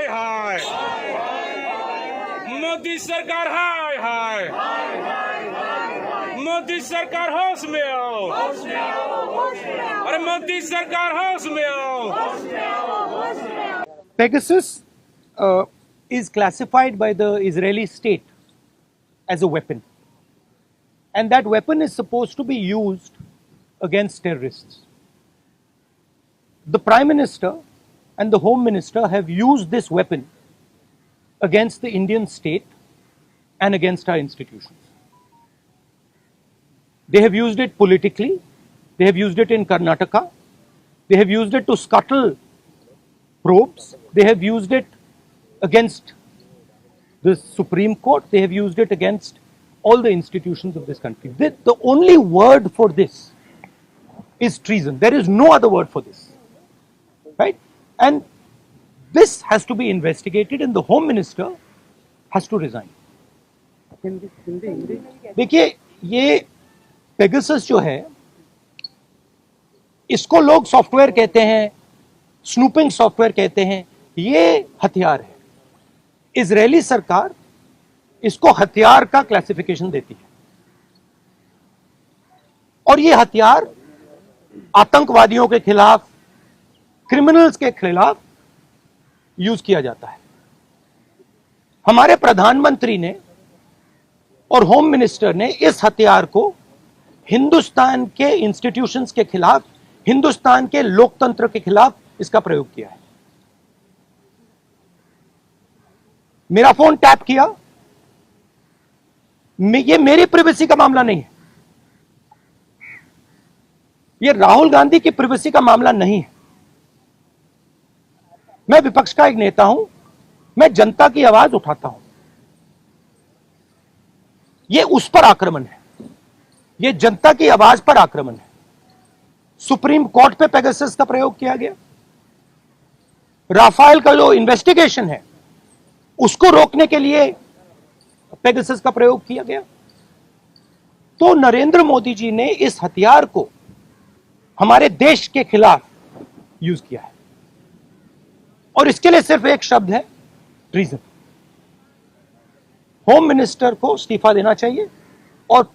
हाय मोदी सरकार हाय हाय मोदी सरकार होश में आओ अरे मोदी सरकार होश में आओ। Pegasus is classified by the Israeli state as a weapon, and that weapon is supposed to be used against terrorists. The Prime Minister and the Home Minister have used this weapon against the Indian state and against our institutions. They have used it politically, they have used it in Karnataka, they have used it to scuttle probes, they have used it against the Supreme Court, they have used it against all the institutions of this country. The only word for this is treason. There is no other word for this. Right? And this has to be investigated and the Home Minister has to resign. देखिए ये Pegasus जो है इसको लोग software कहते हैं, snooping software कहते हैं, ये हथियार है। इजरायली सरकार इसको हथियार का क्लासिफिकेशन देती है और ये हथियार आतंकवादियों के खिलाफ, क्रिमिनल्स के खिलाफ यूज किया जाता है। हमारे प्रधानमंत्री ने और होम मिनिस्टर ने इस हथियार को हिंदुस्तान के इंस्टीट्यूशंस के खिलाफ, हिंदुस्तान के लोकतंत्र के खिलाफ इसका प्रयोग किया है। मेरा फोन टैप किया, ये मेरी प्राइवेसी का मामला नहीं है, ये राहुल गांधी की प्राइवेसी का मामला नहीं है। मैं विपक्ष का एक नेता हूं, मैं जनता की आवाज उठाता हूं। ये उस पर आक्रमण है, ये जनता की आवाज पर आक्रमण है। सुप्रीम कोर्ट पे पेगासस का प्रयोग किया गया, राफेल का जो इन्वेस्टिगेशन है उसको रोकने के लिए पेगासस का प्रयोग किया गया। तो नरेंद्र मोदी जी ने इस हथियार को हमारे देश के खिलाफ यूज किया है और इसके लिए सिर्फ एक शब्द है, ट्रीजन। होम मिनिस्टर को इस्तीफा देना चाहिए और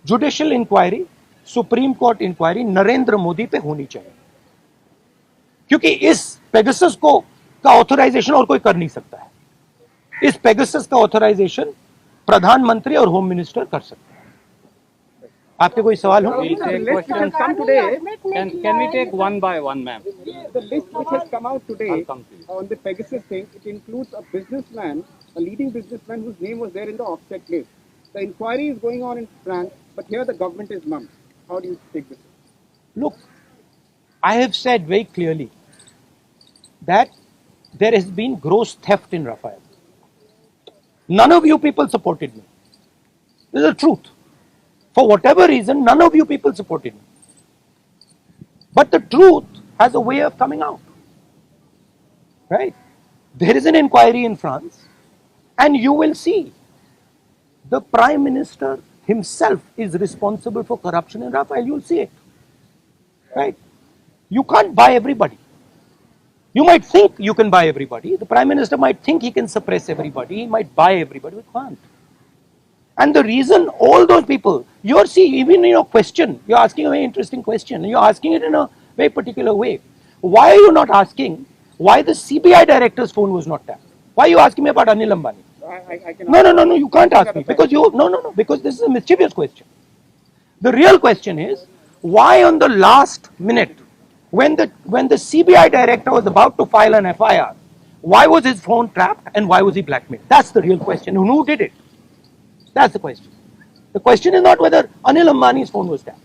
judicial inquiry, supreme court inquiry Narendra Modi पे होनी चाहिए, क्योंकि इस पेगासस को का ऑथराइजेशन और कोई कर नहीं सकता है। इस पेगासस का ऑथराइजेशन प्रधानमंत्री और होम मिनिस्टर कर सकते हैं। आपके कोई सवाल हो? Come today. Can we take one by one, ma'am? The list which has come out today on the Pegasus thing, it includes a businessman, a leading businessman whose name was there in the offset list. The inquiry is going on in France, but here the government is mum. How do you take this? Look, I have said very clearly that there has been gross theft in Rafael. None of you people supported me. This is the truth. For whatever reason, none of you people supported me. But the truth has a way of coming out. Right? There is an inquiry in France, and you will see the Prime Minister himself is responsible for corruption in Rafael. You'll see it. Right? You can't buy everybody. You might think you can buy everybody. The Prime Minister might think he can suppress everybody. He might buy everybody. We can't. And the reason all those people, you're seeing, even in your question, you're asking a very interesting question. You're asking it in a very particular way. Why are you not asking why the CBI director's phone was not tapped? Why are you asking me about Anil Ambani? I can No, you can't ask me because because this is a mischievous question. The real question is, why on the last minute, when the CBI director was about to file an FIR, why was his phone tapped and why was he blackmailed? That's the real question. And who did it? That's the question. The question is not whether Anil Ambani's phone was tapped.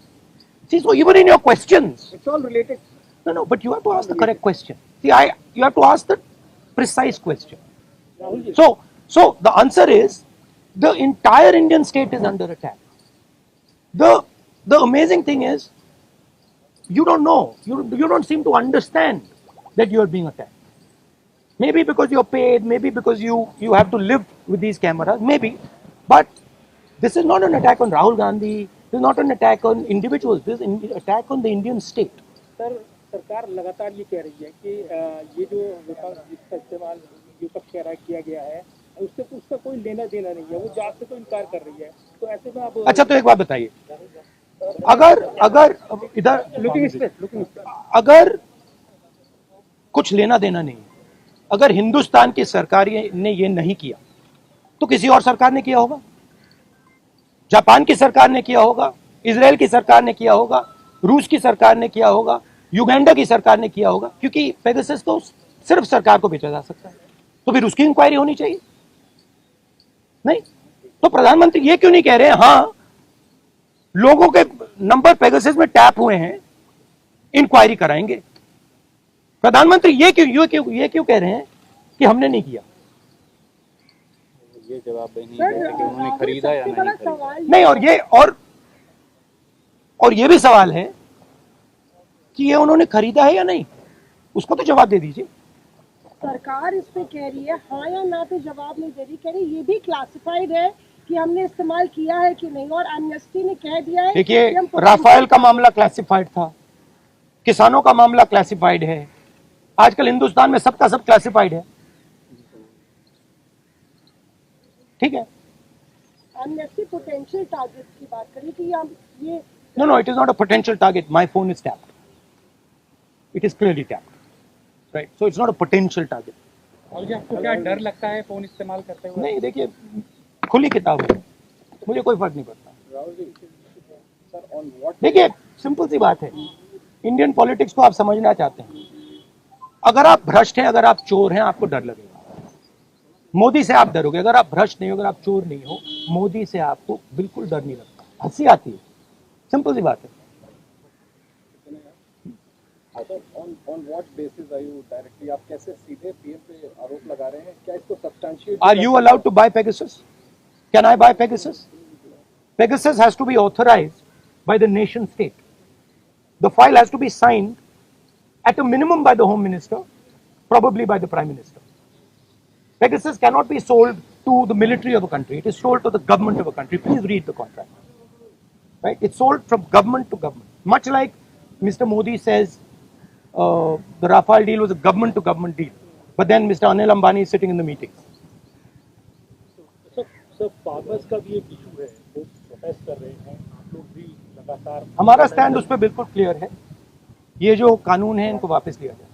See, so even in your questions, it's all related. No, but you have to ask the correct question. See, you have to ask the precise question. So the answer is, the entire Indian state is under attack. The amazing thing is, you don't know, you don't seem to understand that you are being attacked. Maybe because you're paid, maybe because you have to live with these cameras, maybe. But this is not an attack on Rahul Gandhi, this is not an attack on individuals, this is an attack on the Indian state. Sir, सरकार लगातार ये कह रही है कि ये जो विपक्ष जिसका इस्तेमाल विपक्ष कह रहा है किया गया है, उससे उसका कोई लेना देना नहीं है, वो जात से तो इनकार कर रही है, तो ऐसे में आप अच्छा, तो एक बात बताइए, अगर इधर अगर कुछ लेना देना नहीं है, अगर हिंदुस्तान की सरकार ने ये नहीं किया तो किसी और सरकार ने किया होगा, जापान की सरकार ने किया होगा, इजराइल की सरकार ने किया होगा, रूस की सरकार ने किया होगा, युगांडा की सरकार ने किया होगा, क्योंकि पेगासस तो सिर्फ सरकार को बेचा जा सकता है, तो फिर उसकी इंक्वायरी होनी चाहिए। नहीं तो प्रधानमंत्री ये क्यों नहीं कह रहे हैं हाँ लोगों के नंबर पेगासस में टैप हुए हैं, इंक्वायरी कराएंगे। प्रधानमंत्री ये क्यों कह रहे हैं कि हमने नहीं किया? ये जवाब नहीं है कि उन्होंने खरीदा या नहीं खरीदा। नहीं, और ये भी सवाल है कि ये उन्होंने खरीदा है या नहीं, उसको तो जवाब दे दीजिए। सरकार इस पे कह रही है हाँ या ना, तो जवाब नहीं दे रही, कह रही ये भी क्लासिफाइड है कि हमने इस्तेमाल किया है कि नहीं, और एमनेस्टी ने कह दिया है। देखिए, राफेल का मामला क्लासिफाइड था, किसानों का मामला क्लासिफाइड है, आजकल हिंदुस्तान में सबका सब क्लासिफाइड है, ठीक है। एमनेस्टी पोटेंशियल टारगेट की बात करी कि हम ये No, it is not a potential target. My phone is tapped. It is clearly tapped. Right. So it's not a potential target. और आपको क्या डर लगता है फोन इस्तेमाल करते हुए? नहीं, देखिए खुली किताब है, मुझे कोई फर्क नहीं पड़ता। देखिए सिंपल सी बात है, इंडियन पॉलिटिक्स को आप समझना चाहते हैं, अगर आप भ्रष्ट हैं, अगर आप चोर हैं, आपको डर लगेगा। मोदी से आप डरोगे, अगर आप भ्रष्ट नहीं हो, अगर आप चोर नहीं हो, मोदी से आपको बिल्कुल डर नहीं लगता, हंसी आती है, सिंपल सी बात है। On what basis are you directly, आप कैसे सीधे पीएम पे आरोप लगा रहे हैं? क्या इसको substantiate? Are you allowed to buy Pegasus? Can I buy Pegasus? Pegasus has to be authorized by the nation state. The file has to be signed at a minimum by the Home Minister, probably by the Prime Minister. Pegasus cannot be sold to the military of a country. It is sold to the government of a country. Please read the contract. Right? It's sold from government to government. Much like Mr. Modi says the Rafale deal was a government to government deal. But then Mr. Anil Ambani is sitting in the meetings. सब farmers का भी एक issue है, वो protest कर रहे हैं, आप लोग भी लगातार। हमारा स्टैंड उस पर बिल्कुल क्लियर है, ये जो कानून है इनको वापस लिया जाए।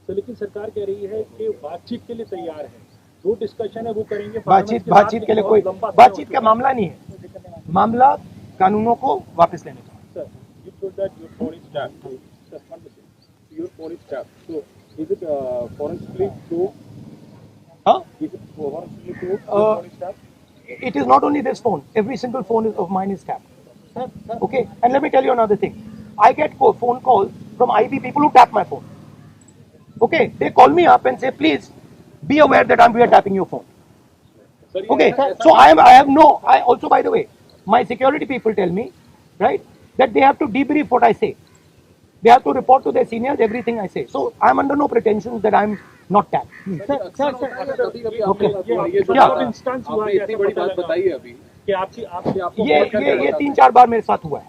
तो लेकिन सरकार कह रही है कि बातचीत के लिए तैयार है, जो डिस्कशन है वो करेंगे। बातचीत के लिए कोई बातचीत का मामला नहीं है, मामला कानूनों को वापस लेने का। Sir, you told that your phone is tapped. Sir, one second. Your phone is tapped. So, is it forensically proved? Huh? Is it forensically proved? Your phone is tapped? It is not only this phone. Every single phone of mine is tapped. Sir, Okay, and let me tell you another thing. I get phone calls from IB people who tap my phone. Okay, they call me up and say, please be aware that we are tapping your phone. sir, Okay, so I also, by the way, my security people tell me, right, that they have to debrief what I say. They have to report to their seniors everything I say. So I'm under no pretensions that I'm not tapped. Okay. ये क्या? जो instance हुआ है, इतनी बड़ी बात बताइए अभी कि आपकी ये 3-4 बार मेरे साथ हुआ है,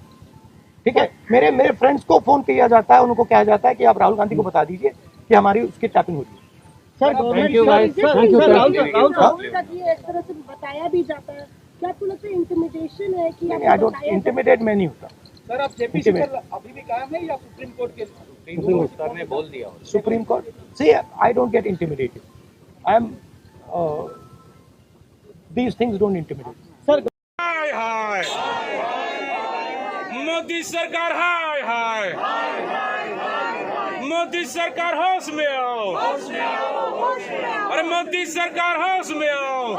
ठीक है। मेरे फ्रेंड्स को फोन किया जाता है, उनको कहा जाता है कि आप राहुल गांधी को बता दीजिए कि हमारी उसकी टैपिंग हो रही है। Thank you guys, thank you. Rahul का ये एक तरह से बताया भी जाता है, क्या आपको लगता है इंटिमिडेशन है कि आई डोंट इंटिमिडेट, मैं नहीं होता। सर, आप जेपीसी पर अभी भी कायम है या सुप्रीम कोर्ट के? सर ने बोल दिया। Supreme Court. See, I don't get intimidated. These things don't intimidate. हाय हाय मोदी सरकार, हाय हाय मोदी सरकार, होश में आओ, अरे मोदी सरकार होश में आओ।